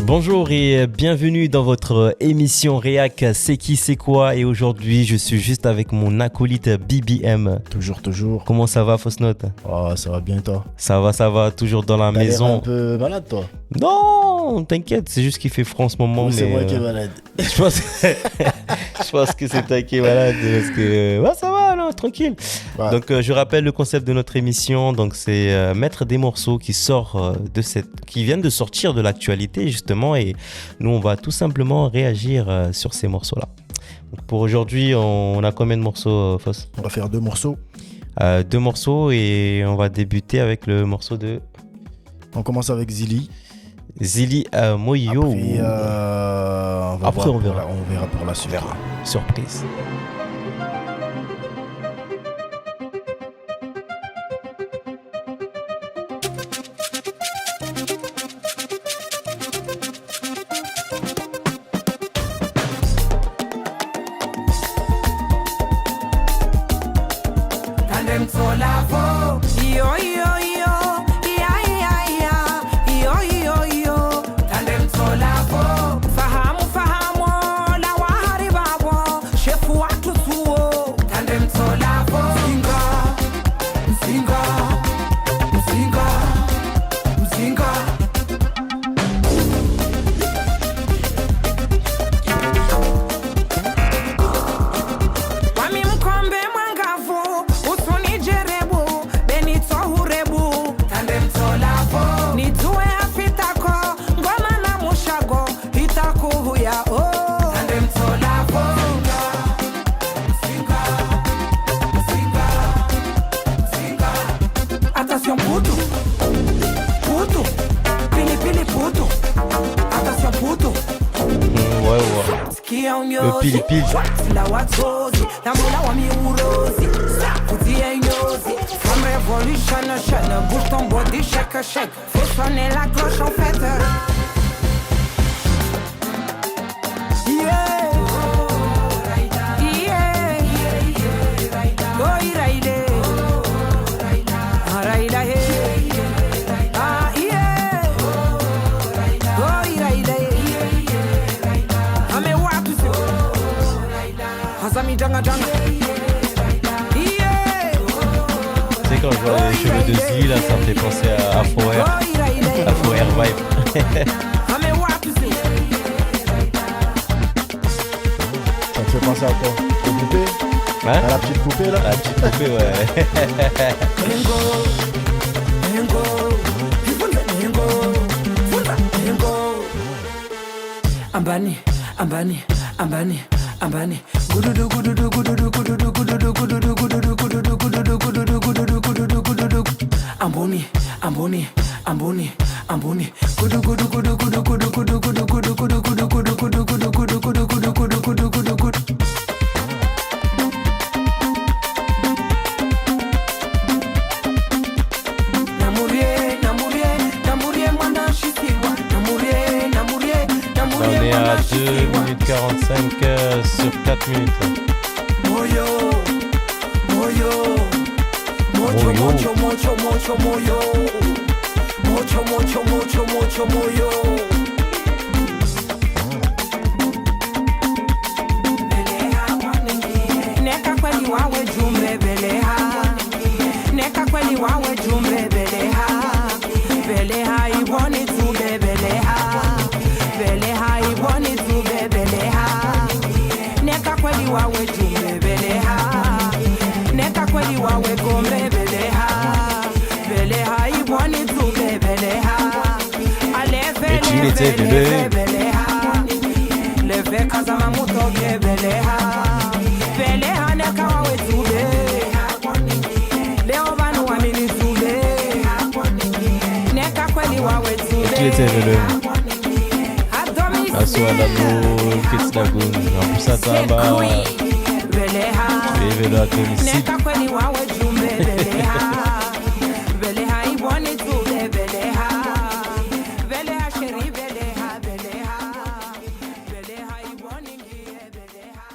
Bonjour et bienvenue dans votre émission Réac C'est qui c'est quoi, et aujourd'hui je suis juste avec mon acolyte BBM. Toujours. Comment ça va, Fausse Note? Oh, ça va bien toi? Ça va, toujours dans la T'as l'air maison. un peu malade toi? Non, t'inquiète, c'est juste qu'il fait froid en ce moment. Ou c'est mais, moi qui est malade? je pense que c'est toi qui es malade parce que ouais, ça va, non, tranquille. Ouais. Donc je rappelle le concept de notre émission. Donc c'est mettre des morceaux qui viennent de sortir de l'actualité justement, et nous on va tout simplement réagir sur ces morceaux-là. Donc pour aujourd'hui, on a combien de morceaux, Foss? On va faire 2 morceaux. 2 morceaux, et on va débuter avec le morceau de On commence avec Zili. Zili Moyo. Après, on verra. On verra pour la suite. On verra. Surprise. Le pili-pili. Bouge ton body, shake. Faut sonner la cloche en fait. Tu sais, quand je vois les cheveux de Zili, là, ça me fait penser à Afro Air Vibe. Ça te fait penser à quoi? Aux poupées? Hein? À la petite poupée là? La petite poupée, ouais. Ambani. Amboni. On est à 2 minutes 45 sur 4 minutes. Moyo. Neka kweli wawe jumbe beleha iboni tube beleha iboni tube beleha neka kweli wawe jumbe neka kweli wawe gombe beleha iboni tube aleve leve kazama mutoke beleha neka wawe tube leo banu wamini tube neka kweli wawe tube Ekletevele Aswalalo Kitslagun Amusataba Bevelo Atomisi neka kweli wawe jumbe beleha iboni tube beleha sheri beleha iboni beleha.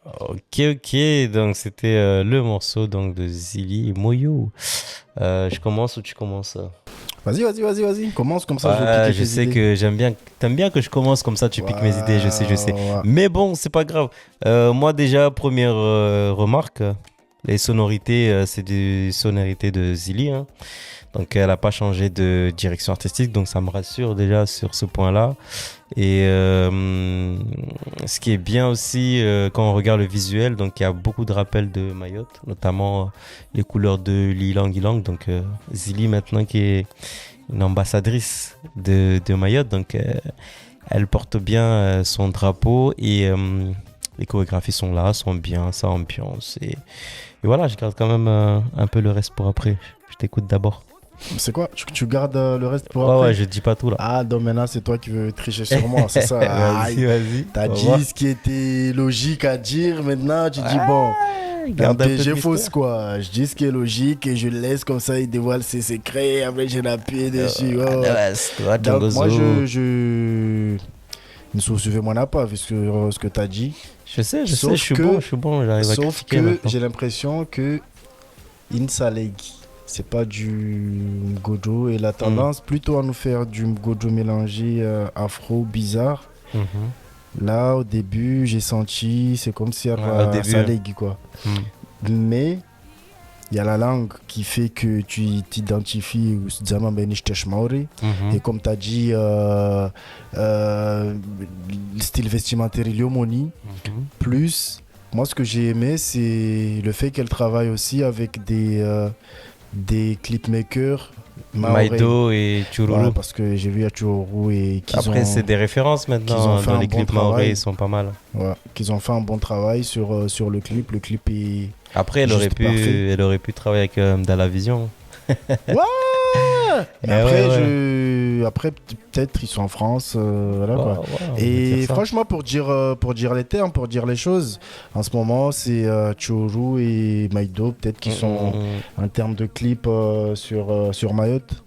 Ok, donc c'était le morceau donc de Zili Moyo. Je commence ou tu commences? Vas-y. Commence comme ça, je vais Ouais, piquer je tes sais idées. que j'aime bien. T'aimes bien que je commence comme ça, tu piques mes idées, je sais. Ouais. Mais bon, c'est pas grave. Moi, déjà, première remarque, les sonorités, c'est des sonorités de Zili, hein. Donc, elle n'a pas changé de direction artistique, donc ça me rassure déjà sur ce point-là. Et ce qui est bien aussi, quand on regarde le visuel, donc il y a beaucoup de rappels de Mayotte, notamment les couleurs de l'Ilang Ilang. Donc, Zili, maintenant, qui est une ambassadrice de Mayotte, donc elle porte bien son drapeau et les chorégraphies sont là, sont bien, ça ambiance. Et voilà, je garde quand même un peu le reste pour après. Je t'écoute d'abord. C'est quoi? Tu gardes le reste pour après? Ouais, je dis pas tout là. Ah, donc maintenant, c'est toi qui veux tricher sur moi, c'est ça? Vas-y. T'as On va dit voir. ce qui était logique à dire, maintenant tu dis bon, Garde un peu de j'ai mystère. fausse quoi. Je dis ce qui est logique et je laisse comme ça, il dévoile ses secrets, après j'ai l'appuyé dessus. Oh. Donc moi, je... Ne suivez-moi pas, vu ce que t'as dit. Je sais, je Sauf suis que- bon, j'arrive à Sauf critiquer que maintenant. j'ai l'impression que Insalegi, c'est pas du Gojo et la tendance plutôt à nous faire du Gojo mélangé afro bizarre. Mhm. Là au début j'ai senti c'est comme si Ouais, au début, Salegi quoi. Mhm. Mais il y a la langue qui fait que tu t'identifies au Zama Benishtesh Maori. Mhm. Et comme tu as dit, le style vestimentaire Iliomoni, Mhm. plus, moi ce que j'ai aimé, c'est le fait qu'elle travaille aussi avec des clipmakers maorais. Maido et Chururu. Ouais, parce que j'ai vu à Chururu et qu'ils Après, ont, c'est des références qu'ils ont maintenant. fait Dans un les bon clips travail. maorais, ils sont pas mal. ouais, qu'ils ont fait un bon travail sur le clip. Le clip est... Après, Juste parfait. elle aurait pu travailler avec Dalavision. Mais après, peut-être ils sont en France. Voilà, quoi. Et franchement, pour dire les termes, pour dire les choses, en ce moment, c'est Churu et Maido, peut-être qui sont en termes de clips sur Mayotte.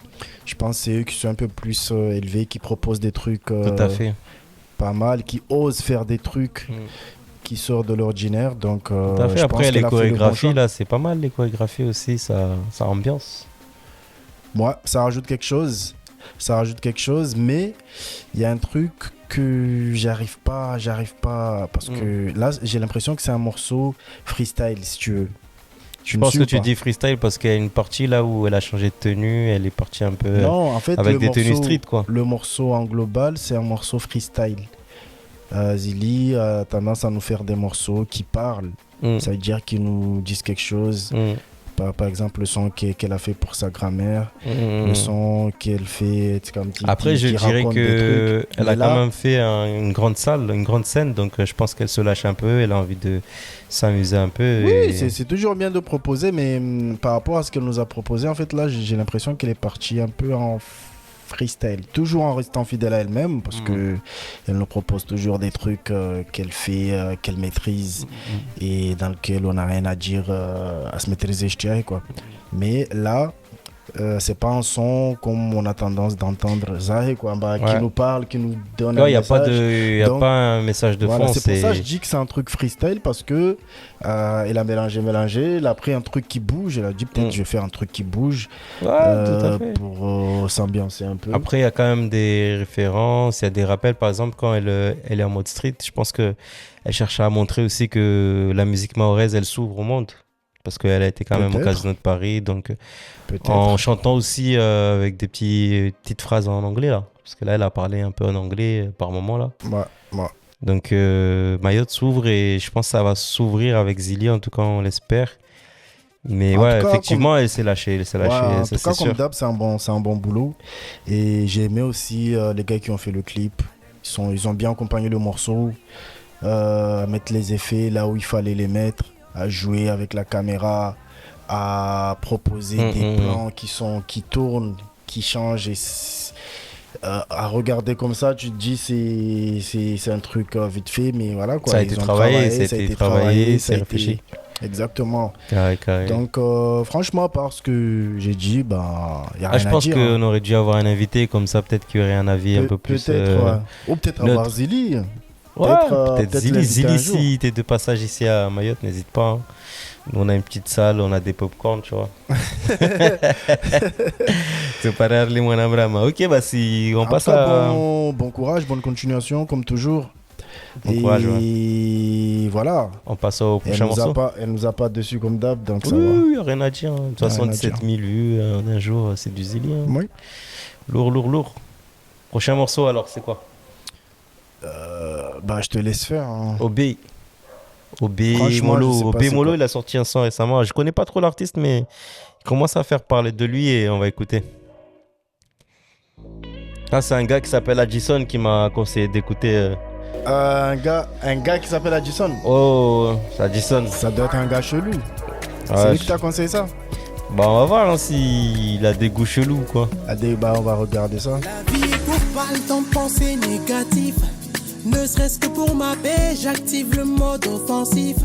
Je pense que c'est eux qui sont un peu plus élevés, qui proposent des trucs Tout à fait. pas mal, qui osent faire des trucs qui sortent de l'ordinaire. Donc, Tout à fait. je Après, pense les qu'elle a fait le bon chorégraphies, choix. là, c'est pas mal. Les chorégraphies aussi, ça ambiance. Moi, ça rajoute quelque chose. Mais il y a un truc que j'arrive pas parce que là, j'ai l'impression que c'est un morceau freestyle, si tu veux. Je pense que tu dis freestyle parce qu'il y a une partie là où elle a changé de tenue, elle est partie un peu Non, en fait, avec des tenues street, quoi. Le morceau en global, c'est un morceau freestyle. Zili a tendance à nous faire des morceaux qui parlent. Ça veut dire qu'ils nous disent quelque chose. Par exemple, le son qu'elle a fait pour sa grand-mère, le son qu'elle fait comme Après, je dirais que elle a là, quand même fait une grande salle, une grande scène, donc je pense qu'elle se lâche un peu, elle a envie de s'amuser un peu. Oui, c'est toujours bien de proposer, mais par rapport à ce qu'elle nous a proposé, en fait, là, j'ai l'impression qu'elle est partie un peu en freestyle, toujours en restant fidèle à elle-même, parce que elle nous propose toujours des trucs qu'elle fait, qu'elle maîtrise, et dans lequel on n'a rien à dire à se maîtriser, je dirais, quoi. Mais là, c'est pas un son comme on a tendance d'entendre Zahé, quoi, qui nous parle, qui nous donne un message. Il n'y a pas un message de voilà, fond. c'est pour ça que je dis que c'est un truc freestyle, parce que elle a mélangé, elle a pris un truc qui bouge, elle a dit peut-être je vais faire un truc qui bouge tout à fait. pour s'ambiancer un peu. Après, il y a quand même des références, il y a des rappels. Par exemple, quand elle est en mode street, je pense qu'elle cherche à montrer aussi que la musique mahoraise, elle s'ouvre au monde. Parce qu'elle a été quand même au Casino de Paris, donc en chantant aussi avec des petites phrases en anglais là. Parce que là, elle a parlé un peu en anglais par moment là. Ouais. Donc Mayotte s'ouvre et je pense que ça va s'ouvrir avec Zili, en tout cas on l'espère. Mais ouais, effectivement, elle s'est lâchée. En Ça, tout cas, c'est comme sûr. d'hab, c'est un bon boulot. Et j'ai aimé aussi les gars qui ont fait le clip. Ils ont bien accompagné le morceau, à mettre les effets là où il fallait les mettre, à jouer avec la caméra, à proposer des plans qui tournent, qui changent. Et à regarder comme ça, tu te dis c'est un truc vite fait, mais voilà quoi. Ça a été travaillé, c'est réfléchi. Exactement. Carré. Donc franchement, parce que j'ai dit, il n'y a rien à dire. Je pense qu'on aurait dû avoir un invité comme ça, peut-être qu'il y aurait un avis un peu plus. Peut-être, ouais. Ou peut-être avoir Zili. Peut-être l'inviter un Zili, jour. si t'es de passage ici à Mayotte, n'hésite pas. Nous, on a une petite salle, on a des pop-corn, tu vois. C'est pas rare les moines Brahma. Ok, bah si on passe à. Bon courage, bonne continuation, comme toujours. Bon courage, voilà. On passe au prochain morceau. Elle nous a pas dessus comme d'hab, donc ça Oui, va. rien à dire. 77 000 vues en un jour, c'est du zélie. Hein. Oui. Lourd. Prochain morceau, alors, c'est quoi? Bah, je te laisse faire. Hein. OB Franchement, je sais Molo. pas OB c'est Molo, quoi. il a sorti un son récemment. Je connais pas trop l'artiste, mais il commence à faire parler de lui et on va écouter. Ah, c'est un gars qui s'appelle Adjison qui m'a conseillé d'écouter. Un gars qui s'appelle Adjison. Oh, c'est Adjison. Ça doit être un gars chelou. Ouais, C'est lui qui t'a conseillé ça? Bah, on va voir hein, s'il a des goûts chelous ou quoi. Allez, bah, on va regarder ça. La vie pour pas le temps de penser négatif. Ne serait-ce que pour ma paix, j'active le mode offensif.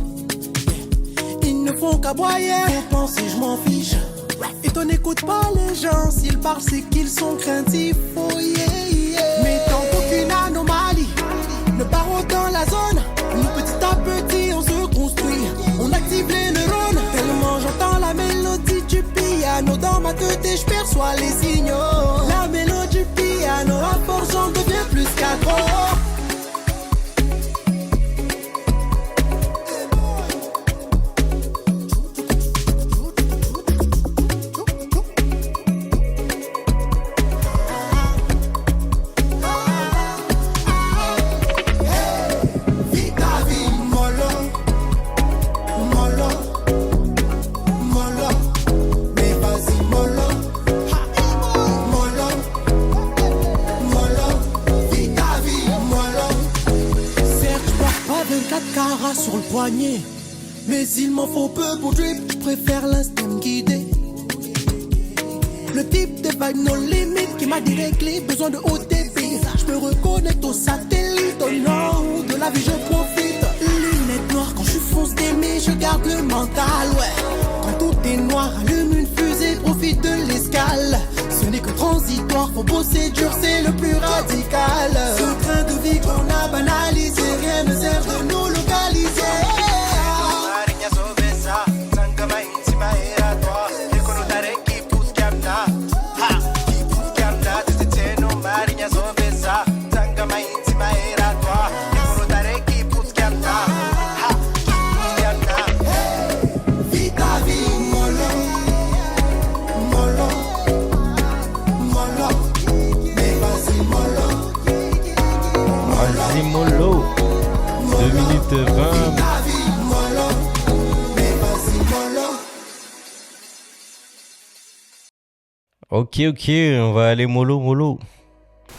Ils ne font qu'aboyer, pour penser je m'en fiche. Et on n'écoute pas les gens, s'ils parlent c'est qu'ils sont craintifs. Oh yeah. Mais tant qu'aucune anomalie ne part dans la zone, nous petit à petit on se construit. On active les neurones, tellement j'entends la mélodie du piano dans ma tête et je perçois les signaux. La mélodie du piano, à force j'en deviens plus qu'accro. Sur le poignet, mais il m'en faut peu pour drip. Je préfère l'instinct me guider. Le type de vibe no limite qui m'a déréglé, besoin de haut débit. Je me reconnecte au satellite, au nom de la vie je profite. Lunettes noires quand je fonce d'aimer, je garde le mental, ouais. Quand tout est noir, allume une fusée, profite de l'escale. Ce n'est que transitoire, faut bosser dur, c'est le plus radical. Ce train de vie qu'on a banalisé, rien ne sert de nous localiser. Molo, 2 minutes 20. Ok, on va aller mollo.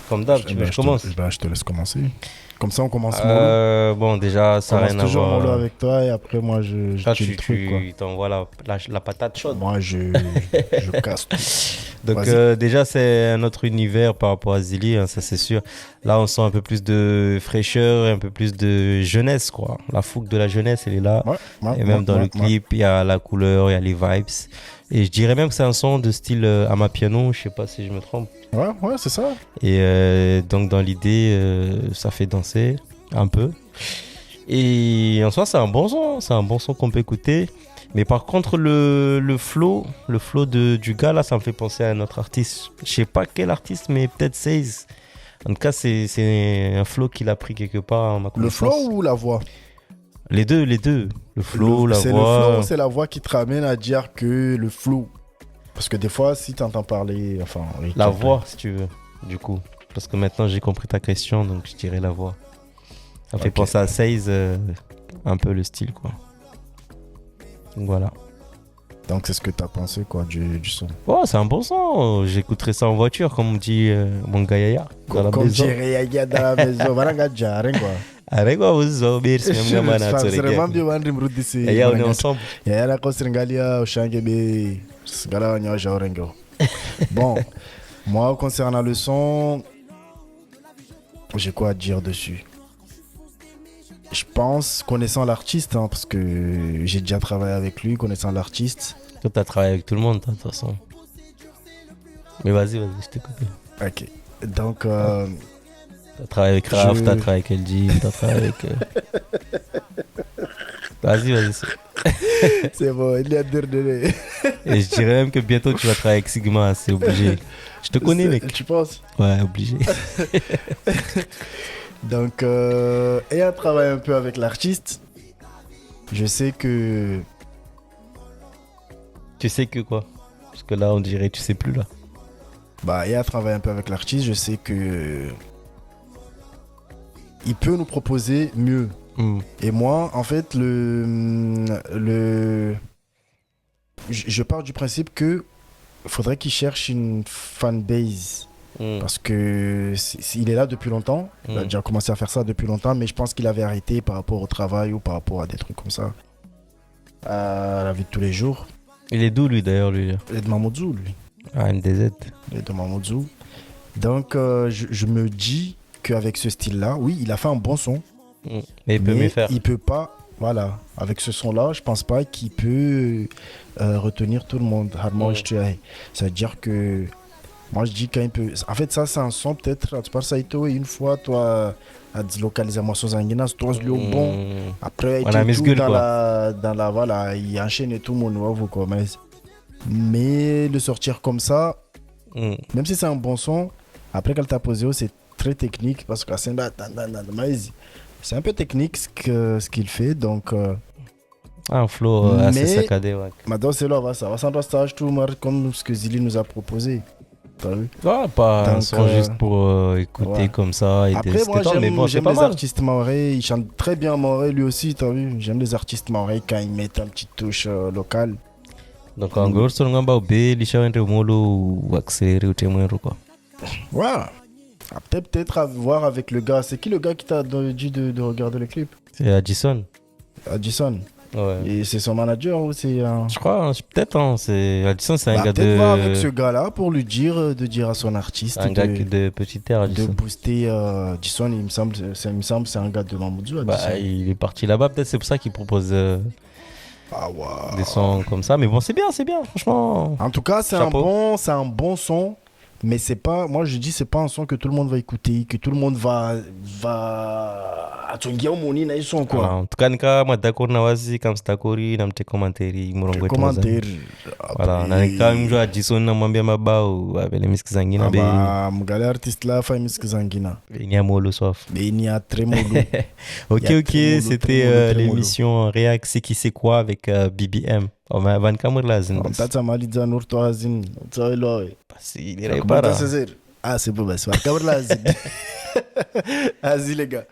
Comme d'hab, tu veux que je commence? Je te laisse commencer. Comme ça, on commence mollo. Bon, déjà, ça n'a rien à toujours voir. mollo avec toi et après, moi, je Là, tue le truc, quoi. tu t'envoies la patate chaude. Moi, je casse tout. Donc, déjà, c'est un autre univers par rapport à Zili, hein, ça c'est sûr. Là, on sent un peu plus de fraîcheur, un peu plus de jeunesse, quoi. La fougue de la jeunesse, elle est là. Et même dans le clip, il y a la couleur, il y a les vibes. Et je dirais même que c'est un son de style Amapiano, je sais pas si je me trompe. Ouais, c'est ça. Et donc, dans l'idée, ça fait danser un peu. Et en soi, c'est un bon son qu'on peut écouter. Mais par contre, le flow du gars, là, ça me fait penser à un autre artiste. Je sais pas quel artiste, mais peut-être Seize. En tout cas, c'est un flow qu'il a pris quelque part, à ma connaissance. Le flow ou la voix? Les deux. Le flow, la voix. C'est le flow, c'est la voix qui te ramène à dire que le flow. Parce que des fois, si tu entends parler... Enfin, la voix, si tu veux, du coup. Parce que maintenant, j'ai compris ta question, donc je dirais la voix. Ça fait penser à Seize, un peu le style, quoi. Donc voilà. Donc c'est ce que tu as pensé quoi du son. Oh, c'est un bon son. J'écouterai ça en voiture, comme dit mon gars Yaya. Comme dirait Yaya dans la maison. Voilà, Jaren quoi. Arregwa uzo birsi mwana tsorege. Yaya, on est ensemble. Yaya la kosringalia oshange be sgala nya jaorengo. Bon, moi concernant le son, j'ai quoi à dire dessus? Je pense, connaissant l'artiste, hein, parce que j'ai déjà travaillé avec lui, connaissant l'artiste. Toi, t'as travaillé avec tout le monde, de toute façon. Mais vas-y, je t'écoute. Ok. Donc... T'as travaillé avec Raph, t'as travaillé avec LG, t'as travaillé avec... Vas-y. C'est bon, il y a deux. Et je dirais même que bientôt tu vas travailler avec Sigma, c'est obligé. Je te connais, mec. Tu penses? Ouais, obligé. Donc, ayant travaillé un peu avec l'artiste, je sais que... Tu sais que quoi? Parce que là, on dirait, tu sais plus là. Bah, ayant travaillé un peu avec l'artiste, je sais que... Il peut nous proposer mieux. Et moi, en fait, je pars du principe que faudrait qu'il cherche une fanbase. Parce que il est là depuis longtemps. Il a déjà commencé à faire ça depuis longtemps, mais je pense qu'il avait arrêté par rapport au travail ou par rapport à des trucs comme ça. À la vie de tous les jours. Il est d'où lui d'ailleurs, lui? Il est de Mamoudzou, lui. Ah, NDZ. Il est de Mamoudzou. Donc, je me dis qu'avec ce style-là, oui, il a fait un bon son. Mais il peut mieux faire. Il peut pas, voilà, avec ce son-là, je pense pas qu'il peut retenir tout le monde. Ça veut dire que moi je dis quand il peut. En fait, ça c'est un son peut-être. Tu parles ça et tout, et une fois, toi, à délocaliser moi sur Zangina, toi c'est le bon. Après, on a mis gueule, dans la voilà, il enchaîne et tout mon nouveau quoi. Mais le sortir comme ça, même si c'est un bon son, après quand t'as posé, c'est très technique parce que c'est un peu technique ce qu'il fait, donc... un flow assez saccadé, ouais. Maintenant, c'est là, ça va s'en stage tout comme ce que Zili nous a proposé. T'as vu? Pas un son juste pour écouter comme ça. Et après, moi, j'aime les mal. artistes maorais. Ils chantent très bien maorais, lui aussi, t'as vu? J'aime les artistes maorais quand ils mettent une petite touche locale. Donc, en gros, c'est un peu ou accélérer ou témoin, quoi. Ouais. Peut-être à voir avec le gars. C'est qui le gars qui t'a dit de regarder le clip? C'est Addison. Addison. Ouais. Et c'est son manager ou c'est un... Je crois, peut-être. C'est Addison, c'est un gars peut-être voir avec ce gars-là pour lui dire de dire à son artiste. Un gars de Petite Terre, de booster Addison. Il me semble c'est un gars de Mamoudzou. Il est parti là-bas. Peut-être c'est pour ça qu'il propose des sons comme ça. Mais bon, c'est bien, franchement. En tout cas, c'est un bon son. Mais c'est pas, moi je dis, c'est pas un son que tout le monde va écouter, que tout le monde va atungia umoni na son quoi. En tout cas, moi d'accord na wazi comme ça kori na mte commentary murongo wetu. Commentaire. Voilà, na nika mjua Jason na mwambia mabao abele miski zangina be. Mgale artiste là fa miski zangina. Il y a molo soif. Il y a très molo. OK, c'était l'émission React c'est qui c'est quoi avec BBM. On va van kamera zin. Tata maliza nur to azin. Tsailo. Il est pas là. Ah, c'est bon, bah, c'est pas kamera zin. Vas-y les gars.